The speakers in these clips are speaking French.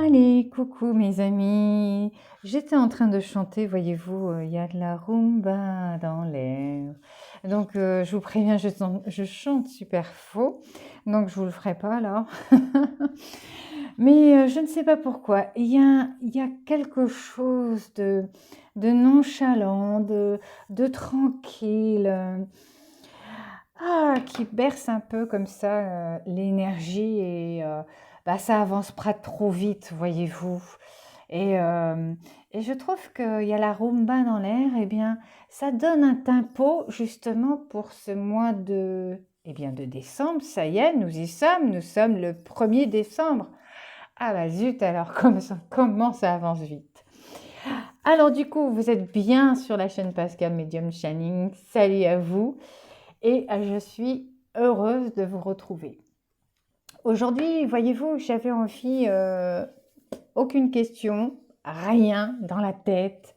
Allez, coucou mes amis. J'étais en train de chanter, voyez-vous, il y a de la rumba dans l'air. Donc, je vous préviens, je chante super faux, donc je vous le ferai pas là. Mais je ne sais pas pourquoi, il y a quelque chose de nonchalant, de tranquille, qui berce un peu comme ça l'énergie et bah, ça avance pas trop vite, voyez-vous. Et, euh, et je trouve qu'il y a la rumba dans l'air, et bien ça donne un tempo justement pour ce mois de décembre. Ça y est, nous sommes le 1er décembre. Ah bah zut, alors comment ça avance vite. Alors du coup, vous êtes bien sur la chaîne Pascal Medium Channing. Salut à vous et je suis heureuse de vous retrouver. Aujourd'hui, voyez-vous, j'avais envie, aucune question, rien dans la tête,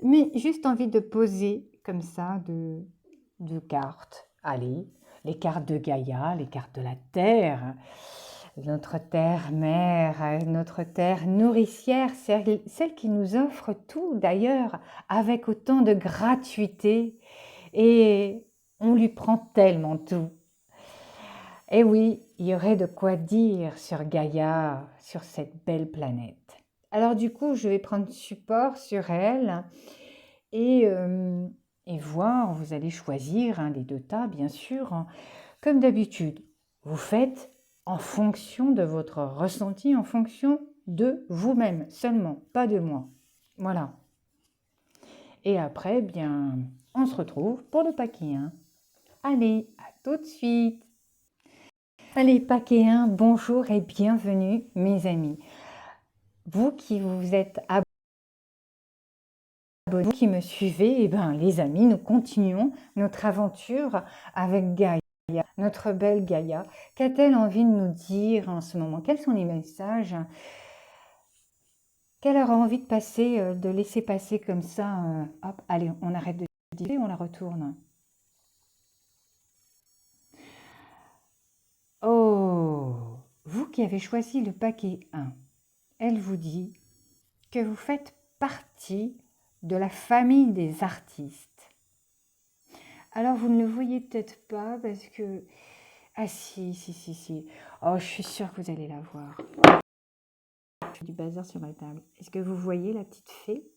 mais juste envie de poser comme ça de cartes. Allez, les cartes de Gaïa, les cartes de la Terre, notre terre-mère, notre terre nourricière, celle qui nous offre tout d'ailleurs avec autant de gratuité et on lui prend tellement tout. Et oui, il y aurait de quoi dire sur Gaïa, sur cette belle planète. Alors du coup, je vais prendre support sur elle et, euh, et voir, vous allez choisir un des deux tas, bien sûr, hein. Comme d'habitude, vous faites en fonction de votre ressenti, en fonction de vous-même seulement, pas de moi. Voilà. Et après, bien, on se retrouve pour le paquet 1. Allez, à tout de suite. Allez, paquet 1, bonjour et bienvenue mes amis. Vous qui vous êtes abonnés, vous qui me suivez, eh ben, les amis, nous continuons notre aventure avec Gaïa, notre belle Gaïa. Qu'a-t-elle envie de nous dire en ce moment? Quels sont les messages qu'elle aura envie de passer, de laisser passer comme ça? Hop, allez, on arrête de dire, on la retourne. Oh, vous qui avez choisi le paquet 1, elle vous dit que vous faites partie de la famille des artistes. Alors vous ne le voyez peut-être pas parce que... Ah si. Oh, je suis sûre que vous allez la voir. J'ai du bazar sur ma table. Est-ce que vous voyez la petite fée?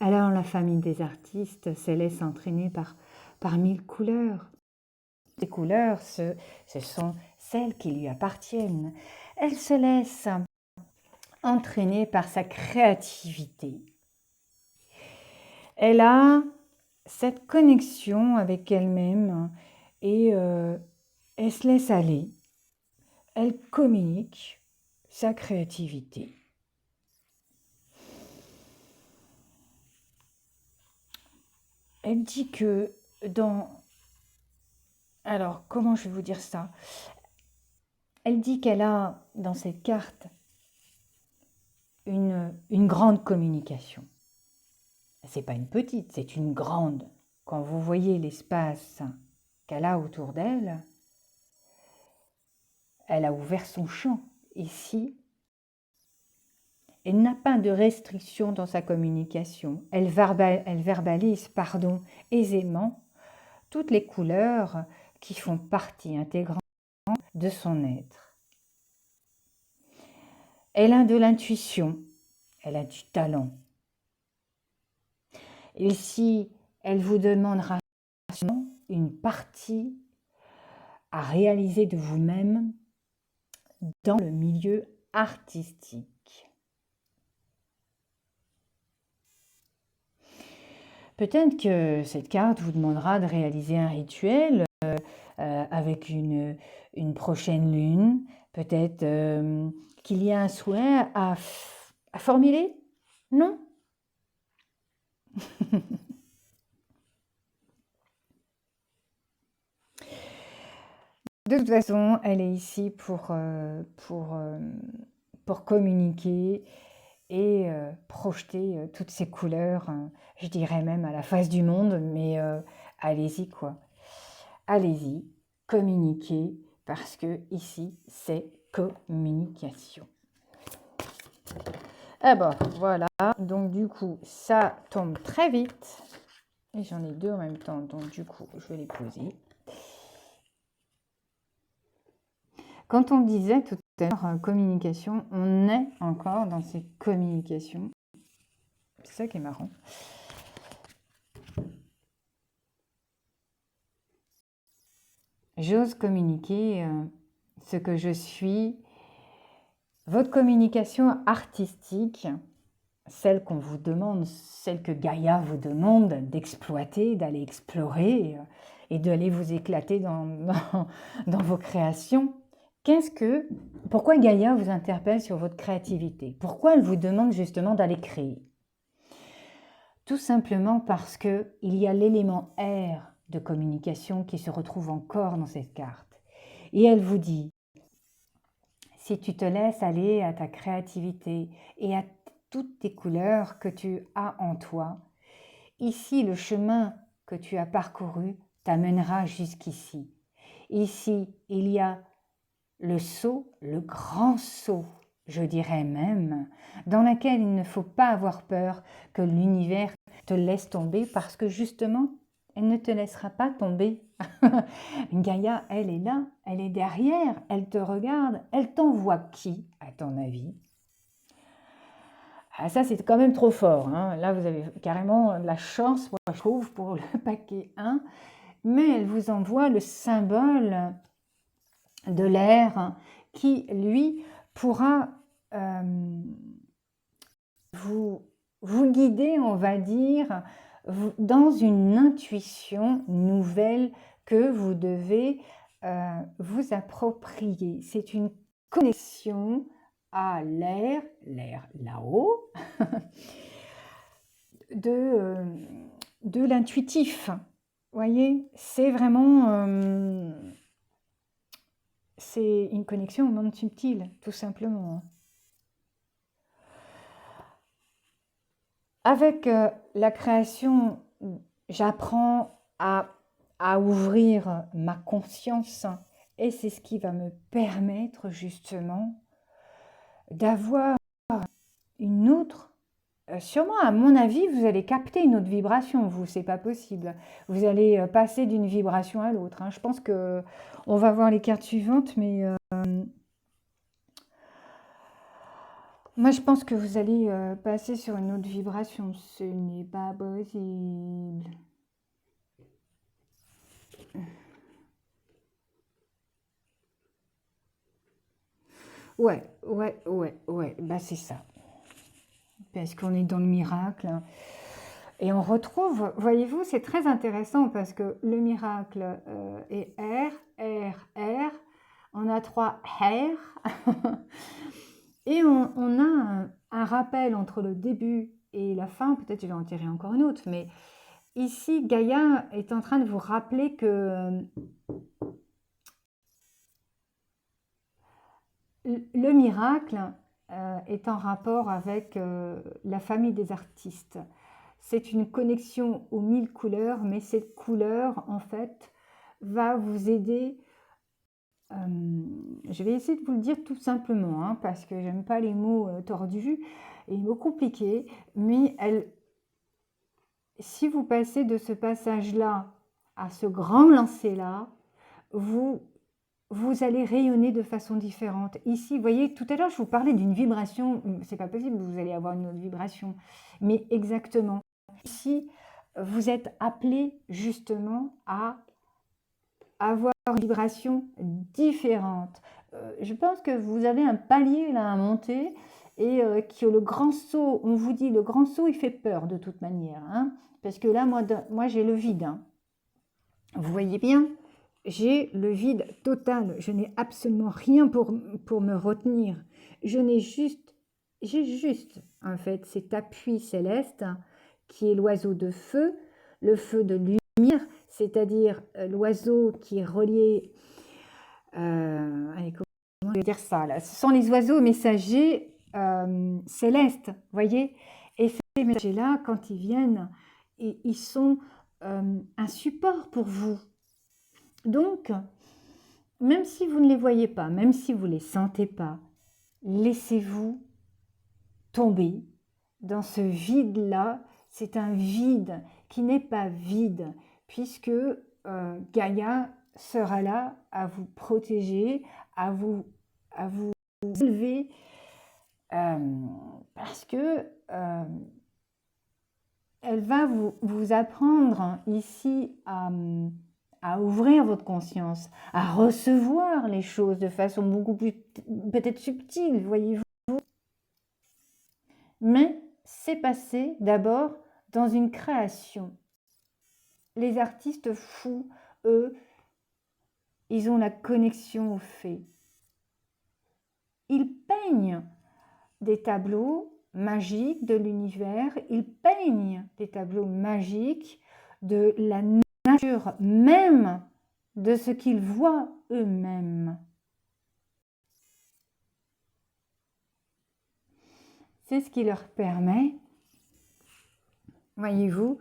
Alors la famille des artistes se laisse entraîner par 1000 couleurs. Ces couleurs, ce sont celles qui lui appartiennent. Elle se laisse entraîner par sa créativité. Elle a cette connexion avec elle-même et elle se laisse aller. Elle communique sa créativité. Elle dit que dans... Alors, comment je vais vous dire ça? Elle dit qu'elle a dans cette carte une grande communication. C'est pas une petite, c'est une grande. Quand vous voyez l'espace qu'elle a autour d'elle, elle a ouvert son champ. Ici, elle n'a pas de restriction dans sa communication. Elle verbalise, aisément toutes les couleurs qui font partie intégrante de son être. Elle a de l'intuition, elle a du talent. Et si elle vous demandera une partie à réaliser de vous-même dans le milieu artistique. Peut-être que cette carte vous demandera de réaliser un rituel avec une prochaine lune. Peut-être qu'il y a un souhait à formuler? Non? De toute façon, elle est ici pour communiquer et projeter toutes ces couleurs, je dirais même à la face du monde, mais allez-y quoi. Allez-y, communiquez, parce que ici, c'est communication. Ah bon, voilà, donc du coup, ça tombe très vite. Et j'en ai deux en même temps, donc du coup, je vais les poser. Quand on disait tout à l'heure communication, on est encore dans ces communications. C'est ça qui est marrant. J'ose communiquer ce que je suis. Votre communication artistique, celle qu'on vous demande, celle que Gaïa vous demande d'exploiter, d'aller explorer et d'aller vous éclater dans vos créations. Pourquoi Gaïa vous interpelle sur votre créativité? Pourquoi elle vous demande justement d'aller créer? Tout simplement parce qu'il y a l'élément R de communication qui se retrouve encore dans cette carte. Et elle vous dit, si tu te laisses aller à ta créativité et à toutes tes couleurs que tu as en toi, ici le chemin que tu as parcouru t'amènera jusqu'ici. Ici, il y a le saut, le grand saut, je dirais même, dans lequel il ne faut pas avoir peur que l'univers te laisse tomber parce que justement, elle ne te laissera pas tomber. Gaïa, elle est là, elle est derrière, elle te regarde, elle t'envoie qui, à ton avis? Ah, ça, c'est quand même trop fort. Hein. Là, vous avez carrément de la chance, moi, je trouve, pour le paquet 1. Mais elle vous envoie le symbole de l'air qui, lui, pourra vous guider, on va dire, dans une intuition nouvelle que vous devez vous approprier. C'est une connexion à l'air là-haut, de l'intuitif. Vous voyez, c'est vraiment... c'est une connexion au monde subtil, tout simplement. Avec la création, j'apprends à ouvrir ma conscience et c'est ce qui va me permettre justement d'avoir une autre... sûrement, à mon avis, vous allez capter une autre vibration, vous, c'est pas possible. Vous allez passer d'une vibration à l'autre. Hein. Je pense que on va voir les cartes suivantes, mais moi, je pense que vous allez passer sur une autre vibration. Ce n'est pas possible. Ouais. Bah, c'est ça. Parce qu'on est dans le miracle. Et on retrouve, voyez-vous, c'est très intéressant parce que le miracle est R. On a 3 R. Et on a un rappel entre le début et la fin. Peut-être je vais en tirer encore une autre. Mais ici, Gaïa est en train de vous rappeler que le miracle est en rapport avec la famille des artistes. C'est une connexion aux 1000 couleurs, mais cette couleur, en fait, va vous aider. Je vais essayer de vous le dire tout simplement, hein, parce que j'aime pas les mots tordus et les mots compliqués, mais si vous passez de ce passage-là à ce grand lancer-là, vous allez rayonner de façon différente. Ici, vous voyez, tout à l'heure, je vous parlais d'une vibration. C'est pas possible, vous allez avoir une autre vibration. Mais exactement. Ici, vous êtes appelé justement à avoir une vibration différente. Je pense que vous avez un palier là à monter et que le grand saut, on vous dit, le grand saut, il fait peur de toute manière. Hein, parce que là, moi j'ai le vide. Hein. Vous voyez bien, j'ai le vide total. Je n'ai absolument rien pour me retenir. J'ai juste, en fait, cet appui céleste qui est l'oiseau de feu, le feu de lumière, c'est-à-dire l'oiseau qui est relié... allez, comment je vais dire ça là? Ce sont les oiseaux messagers célestes, voyez. Et ces messagers-là, quand ils viennent, ils sont un support pour vous. Donc, même si vous ne les voyez pas, même si vous ne les sentez pas, laissez-vous tomber dans ce vide-là. C'est un vide qui n'est pas vide, puisque Gaïa sera là à vous protéger, à vous élever, parce que elle va vous apprendre ici à ouvrir votre conscience, à recevoir les choses de façon beaucoup plus peut-être subtile, voyez-vous. Mais c'est passé d'abord dans une création. Les artistes fous, eux, ils ont la connexion au fait. Ils peignent des tableaux magiques de l'univers, ils peignent des tableaux magiques de la nature même, de ce qu'ils voient eux-mêmes. C'est ce qui leur permet, voyez-vous,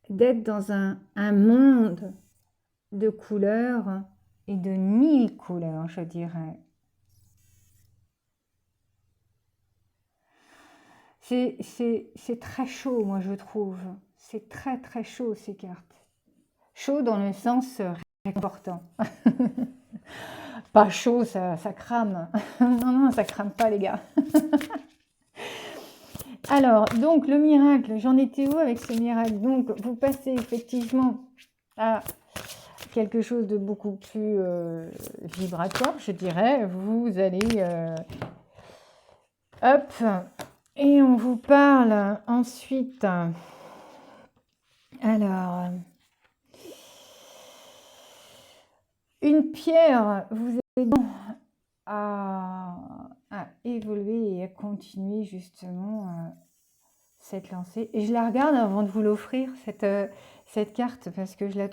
d'être dans un monde de couleurs et de 1000 couleurs, je dirais. C'est très chaud, moi, je trouve. C'est très, très chaud, ces cartes. Chaud dans le sens réconfortant. Pas chaud, ça crame. Non, non, ça crame pas, les gars. Alors, donc, le miracle, j'en étais où avec ce miracle? Donc, vous passez effectivement à quelque chose de beaucoup plus vibratoire, je dirais. Vous allez... hop, et on vous parle ensuite... Alors... Une pierre vous aide à évoluer et à continuer justement cette lancée. Et je la regarde avant de vous l'offrir, cette carte, parce que je la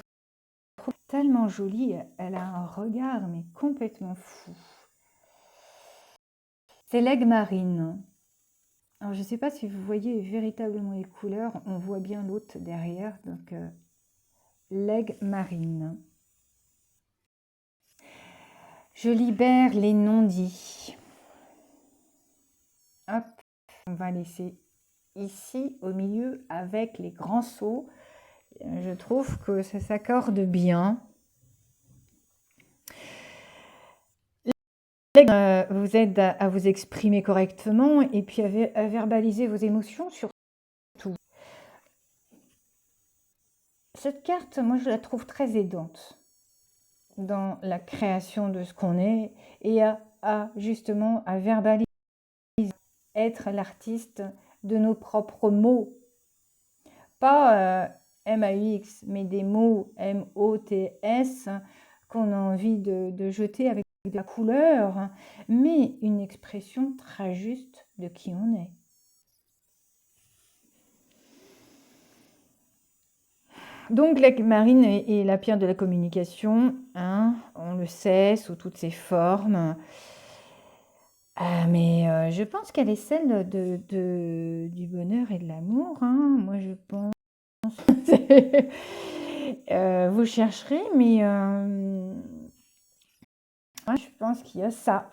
trouve tellement jolie. Elle a un regard, mais complètement fou. C'est l'aigle marine. Alors, je ne sais pas si vous voyez véritablement les couleurs. On voit bien l'autre derrière. Donc, l'aigle marine. Je libère les non-dits. Hop, on va laisser ici au milieu avec les grands sauts. Je trouve que ça s'accorde bien. Vous aide à vous exprimer correctement et puis à verbaliser vos émotions surtout. Cette carte, moi, je la trouve très aidante dans la création de ce qu'on est et justement à verbaliser, être l'artiste de nos propres mots. Pas M-A-U-X, mais des mots M-O-T-S qu'on a envie de jeter avec de la couleur, mais une expression très juste de qui on est. Donc l'aigle marine est la pierre de la communication, hein, on le sait, sous toutes ses formes. Mais je pense qu'elle est celle du bonheur et de l'amour, hein, moi je pense. Vous chercherez, mais je pense qu'il y a ça.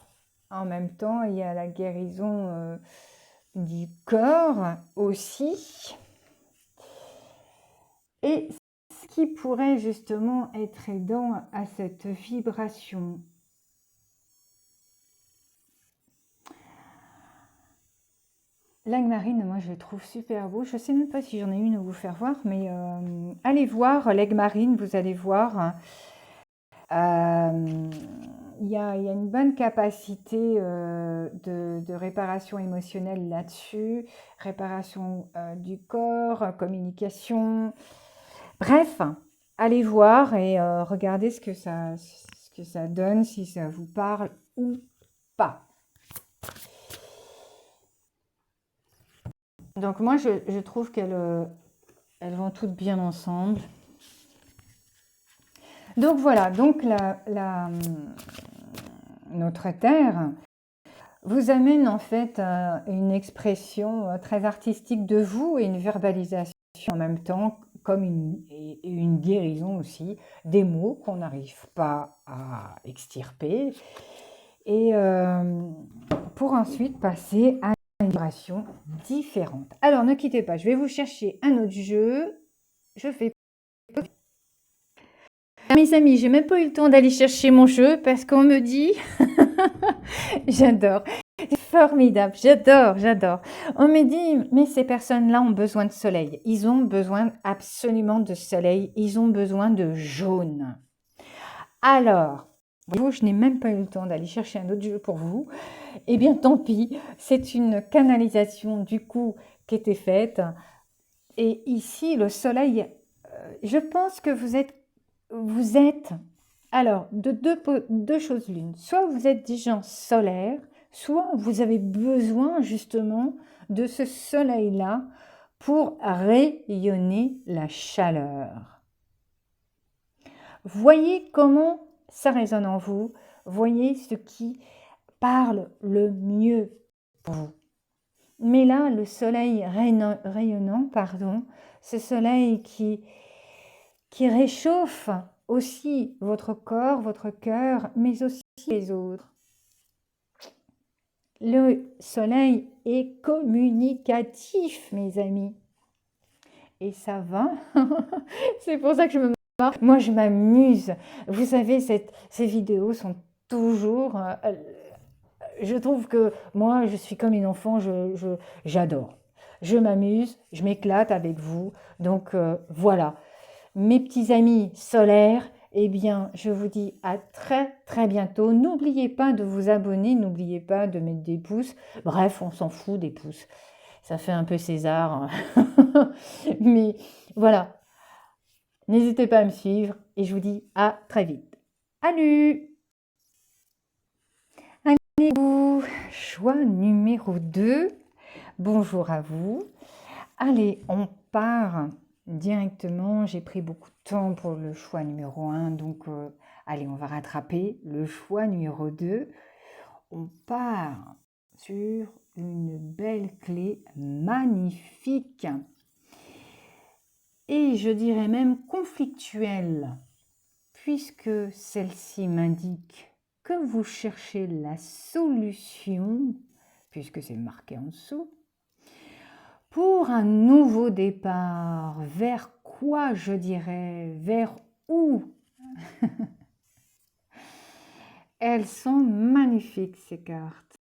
En même temps, il y a la guérison du corps aussi. Et ce qui pourrait justement être aidant à cette vibration. L'aigle marine, moi je le trouve super beau. Je ne sais même pas si j'en ai une à vous faire voir, mais allez voir l'aigle marine, vous allez voir. Il y a une bonne capacité de réparation émotionnelle là-dessus, réparation du corps, communication. Bref, allez voir et regardez ce que ça donne, si ça vous parle ou pas. Donc moi, je trouve qu'elles vont toutes bien ensemble. Donc voilà, donc notre Terre vous amène en fait une expression très artistique de vous et une verbalisation en même temps comme une guérison aussi, des mots qu'on n'arrive pas à extirper, et pour ensuite passer à une vibration différente. Alors, ne quittez pas, je vais vous chercher un autre jeu. Je fais... Mes amis, j'ai même pas eu le temps d'aller chercher mon jeu parce qu'on me dit... J'adore. C'est formidable, j'adore, j'adore. On me dit, mais ces personnes-là ont besoin de soleil. Ils ont besoin absolument de soleil. Ils ont besoin de jaune. Alors, vous, je n'ai même pas eu le temps d'aller chercher un autre jeu pour vous. Eh bien, tant pis. C'est une canalisation, du coup, qui était faite. Et ici, le soleil, je pense que vous êtes alors, de deux choses l'une. Soit vous êtes des gens solaires, soit vous avez besoin justement de ce soleil-là pour rayonner la chaleur. Voyez comment ça résonne en vous. Voyez ce qui parle le mieux pour vous. Mais là, le soleil rayonnant, pardon, ce soleil qui réchauffe aussi votre corps, votre cœur, mais aussi les autres. Le soleil est communicatif, mes amis. Et ça va. C'est pour ça que je me marre. Moi, je m'amuse. Vous savez, ces vidéos sont toujours... je trouve que moi, je suis comme une enfant, j'adore. Je m'amuse, je m'éclate avec vous. Donc, voilà. Mes petits amis solaires, eh bien, je vous dis à très très bientôt. N'oubliez pas de vous abonner, n'oubliez pas de mettre des pouces. Bref, on s'en fout des pouces. Ça fait un peu César. Mais voilà, n'hésitez pas à me suivre et je vous dis à très vite. Salut! Allez-vous, choix numéro 2. Bonjour à vous. Allez, on part directement. J'ai pris beaucoup de temps pour le choix numéro 1, donc allez, on va rattraper le choix numéro 2. On part sur une belle clé magnifique et je dirais même conflictuelle, puisque celle-ci m'indique que vous cherchez la solution, puisque c'est marqué en dessous, pour un nouveau départ. Vers quoi, je dirais? Vers où? Elles sont magnifiques, ces cartes.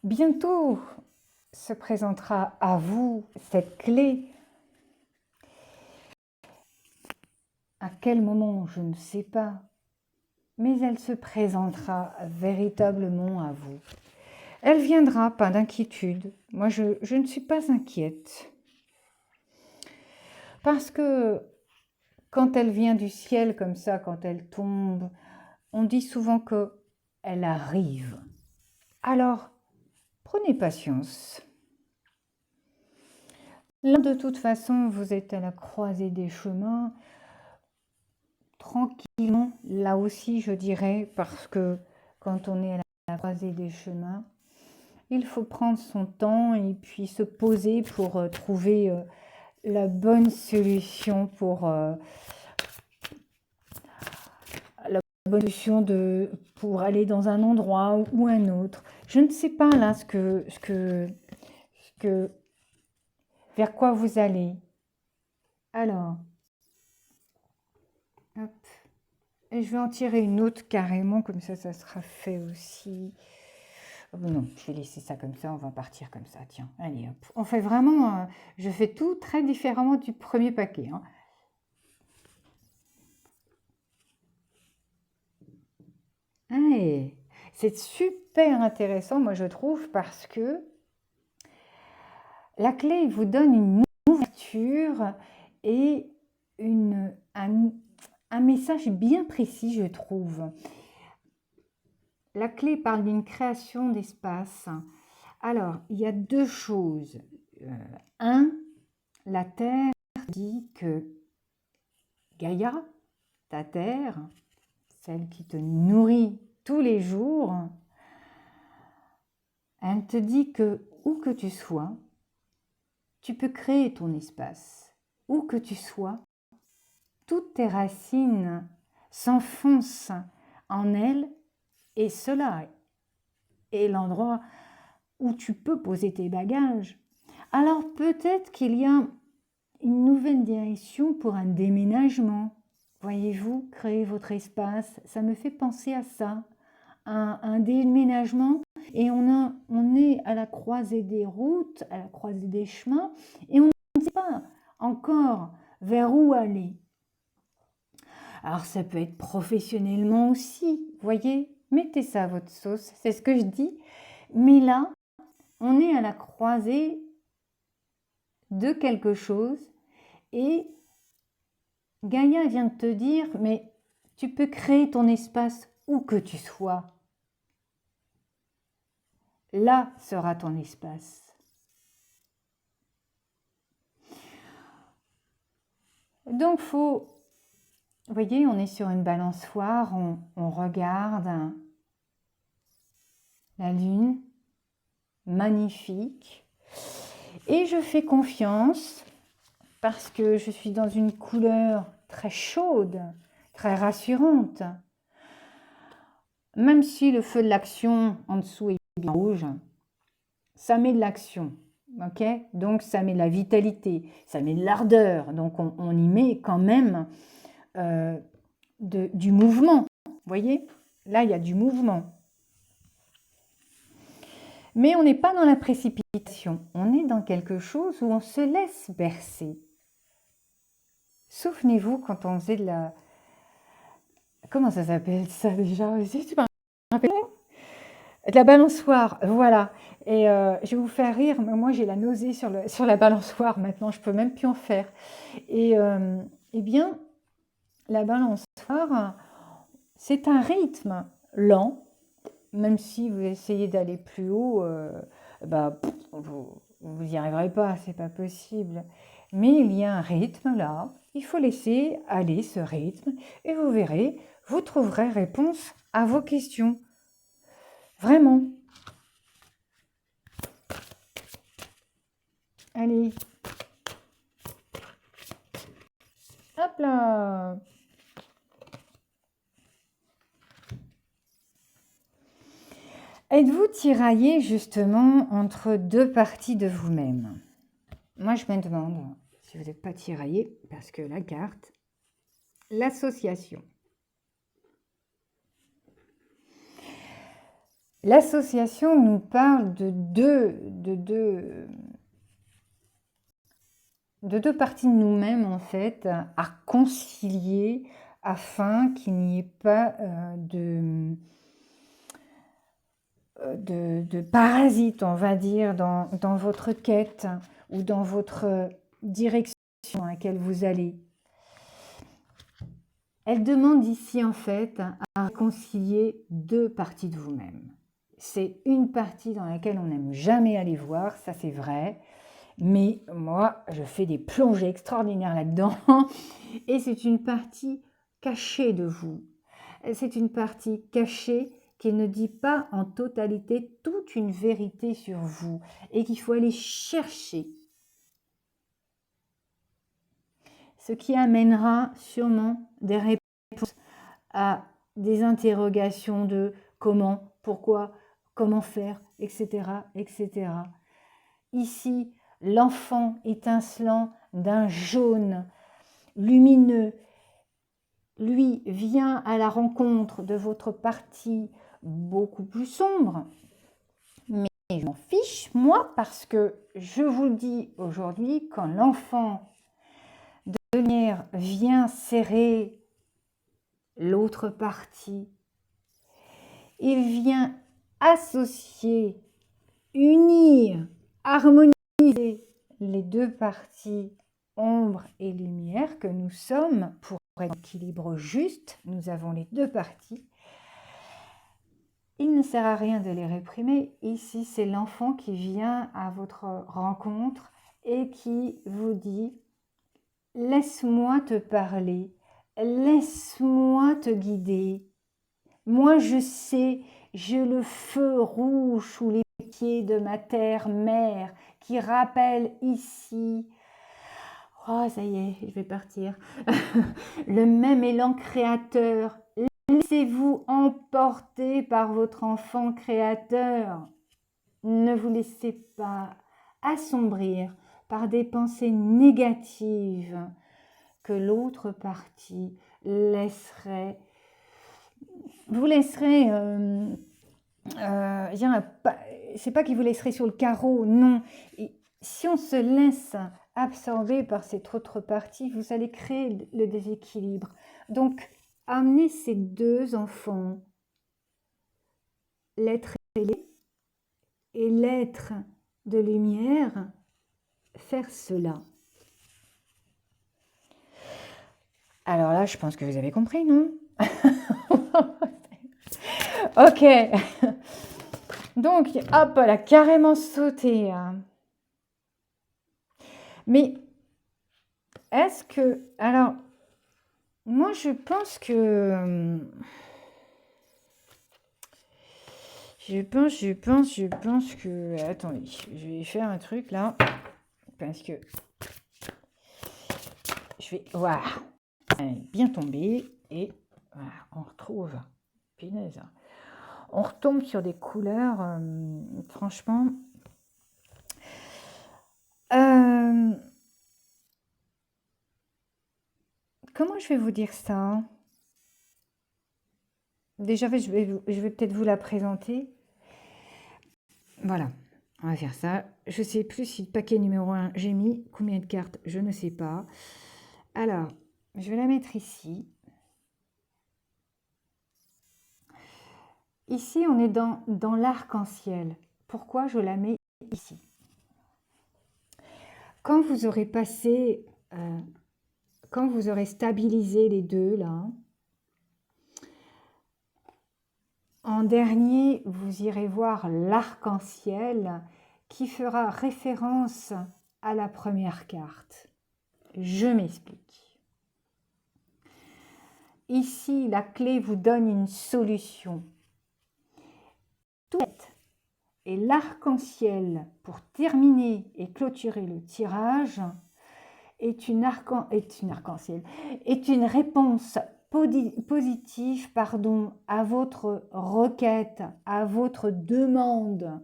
Bientôt se présentera à vous cette clé. À quel moment, je ne sais pas, mais elle se présentera véritablement à vous. Elle viendra, pas d'inquiétude. Moi, je ne suis pas inquiète. Parce que quand elle vient du ciel comme ça, quand elle tombe, on dit souvent qu'elle arrive. Alors, prenez patience. Là, de toute façon, vous êtes à la croisée des chemins. Tranquillement, là aussi, je dirais, parce que quand on est à la croisée des chemins, il faut prendre son temps et puis se poser pour trouver la bonne solution pour pour aller dans un endroit ou un autre. Je ne sais pas là vers quoi vous allez. Alors, hop. Et je vais en tirer une autre carrément, comme ça sera fait aussi. Oh non, je vais laisser ça comme ça, on va partir comme ça, tiens, allez hop. On fait vraiment, je fais tout très différemment du premier paquet, hein. Allez, c'est super intéressant, moi je trouve, parce que la clé vous donne une ouverture et un message bien précis, je trouve. La clé parle d'une création d'espace. Alors, il y a deux choses. La Terre dit que Gaïa, ta Terre, celle qui te nourrit tous les jours, elle te dit que où que tu sois, tu peux créer ton espace. Où que tu sois, toutes tes racines s'enfoncent en elles et cela est l'endroit où tu peux poser tes bagages. Alors peut-être qu'il y a une nouvelle direction pour un déménagement. Voyez-vous, créer votre espace, ça me fait penser à ça, un déménagement. Et on est à la croisée des routes, à la croisée des chemins, et on ne sait pas encore vers où aller. Alors ça peut être professionnellement aussi, voyez, mettez ça à votre sauce, c'est ce que je dis. Mais là, on est à la croisée de quelque chose et Gaïa vient de te dire, mais tu peux créer ton espace où que tu sois. Là sera ton espace. Donc, vous voyez, on est sur une balançoire, on regarde la lune, magnifique. Et je fais confiance parce que je suis dans une couleur très chaude, très rassurante. Même si le feu de l'action en dessous est bien rouge, ça met de l'action, ok? Donc ça met de la vitalité, ça met de l'ardeur, donc on y met quand même du mouvement, vous voyez? Là, il y a du mouvement. Mais on n'est pas dans la précipitation, on est dans quelque chose où on se laisse bercer. Souvenez-vous quand on faisait de la... Comment ça s'appelle ça déjà? Tu me rappelles? De la balançoire, voilà. Et je vais vous faire rire, mais moi j'ai la nausée sur la balançoire maintenant, je ne peux même plus en faire. Et eh bien, la balançoire, c'est un rythme lent, même si vous essayez d'aller plus haut, vous n'y arriverez pas, c'est pas possible. Mais il y a un rythme là, il faut laisser aller ce rythme et vous verrez, vous trouverez réponse à vos questions. Vraiment. Allez. Hop là. Êtes-vous tiraillé justement entre deux parties de vous-même? Moi, je me demande si vous n'êtes pas tiraillé parce que la carte, l'association. L'association nous parle de deux parties de nous-mêmes, en fait, à concilier afin qu'il n'y ait pas de parasites, on va dire, dans votre quête ou dans votre direction dans laquelle vous allez. Elle demande ici, en fait, à réconcilier deux parties de vous-même. C'est une partie dans laquelle on n'aime jamais aller voir, ça c'est vrai, mais moi, je fais des plongées extraordinaires là-dedans, et c'est une partie cachée de vous. C'est une partie cachée qui ne dit pas en totalité toute une vérité sur vous, et qu'il faut aller chercher. Ce qui amènera sûrement des réponses à des interrogations de comment, pourquoi, comment faire, etc., etc. Ici, l'enfant étincelant d'un jaune lumineux, lui, vient à la rencontre de votre partie beaucoup plus sombre. Mais je m'en fiche, moi, parce que je vous le dis aujourd'hui, quand l'enfant de lumière vient serrer l'autre partie, il vient associer, unir, harmoniser les deux parties ombre et lumière que nous sommes pour être en équilibre juste. Nous avons les deux parties. Il ne sert à rien de les réprimer. Ici, c'est l'enfant qui vient à votre rencontre et qui vous dit « Laisse-moi te parler, laisse-moi te guider. Moi, je sais, j'ai le feu rouge sous les pieds de ma terre-mère qui rappelle ici, oh ça y est, je vais partir, le même élan créateur. Laissez-vous emporter par votre enfant créateur. Ne vous laissez pas assombrir par des pensées négatives que l'autre partie laisserait, vous laisserait, c'est pas qu'il vous laisserait sur le carreau, non. Et si on se laisse absorber par cette autre partie, vous allez créer le déséquilibre. Donc, amenez ces deux enfants, l'être ailé et l'être de lumière, faire cela. Alors là, je pense que vous avez compris, non? Ok. Donc, hop, elle a carrément sauté. Mais, est-ce que... Alors, moi, je pense que... Je pense que... Attendez, je vais faire un truc, là. Parce que... Je vais... Voilà. Bien tomber. Et voilà, on retrouve... Punaise. On retombe sur des couleurs, franchement... Comment je vais vous dire ça? Déjà, je vais peut-être vous la présenter. Voilà, on va faire ça. Je ne sais plus si le paquet numéro 1, j'ai mis combien de cartes, je ne sais pas. Alors, je vais la mettre ici. Ici, on est dans l'arc-en-ciel. Pourquoi je la mets ici? Quand vous aurez passé, quand vous aurez stabilisé les deux, là, en dernier, vous irez voir l'arc-en-ciel qui fera référence à la première carte. Je m'explique. Ici, la clé vous donne une solution. Tout et l'arc-en-ciel, pour terminer et clôturer le tirage, est une réponse positive à votre requête, à votre demande.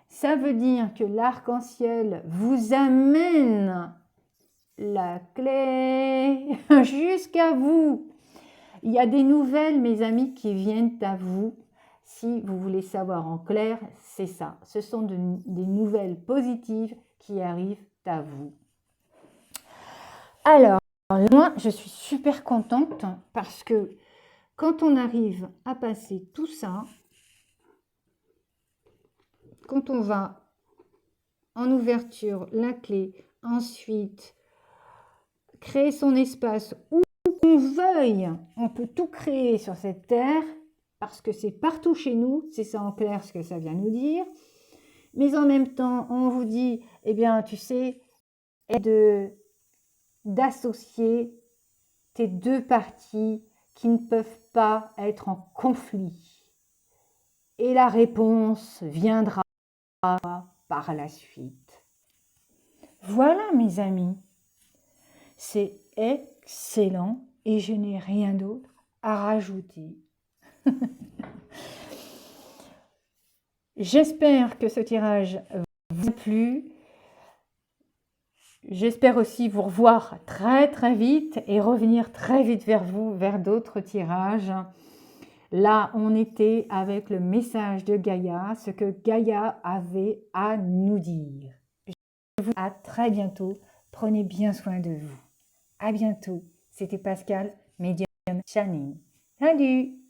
Ça veut dire que l'arc-en-ciel vous amène la clé jusqu'à vous. Il y a des nouvelles, mes amis, qui viennent à vous. Si vous voulez savoir en clair, c'est ça. Ce sont des nouvelles positives qui arrivent à vous. Alors, moi, je suis super contente parce que quand on arrive à passer tout ça, quand on va en ouverture, la clé, ensuite créer son espace où on veuille, on peut tout créer sur cette terre parce que c'est partout chez nous, c'est ça en clair ce que ça vient nous dire. Mais en même temps, on vous dit, eh bien, tu sais, d'associer tes deux parties qui ne peuvent pas être en conflit. Et la réponse viendra par la suite. Voilà, mes amis. C'est excellent et je n'ai rien d'autre à rajouter. J'espère que ce tirage vous a plu. J'espère aussi vous revoir très très vite et revenir très vite vers vous, vers d'autres tirages. Là, on était avec le message de Gaïa, ce que Gaïa avait à nous dire. Je vous dis à très bientôt. Prenez bien soin de vous. À bientôt. C'était Pascal, médium Channing. Salut!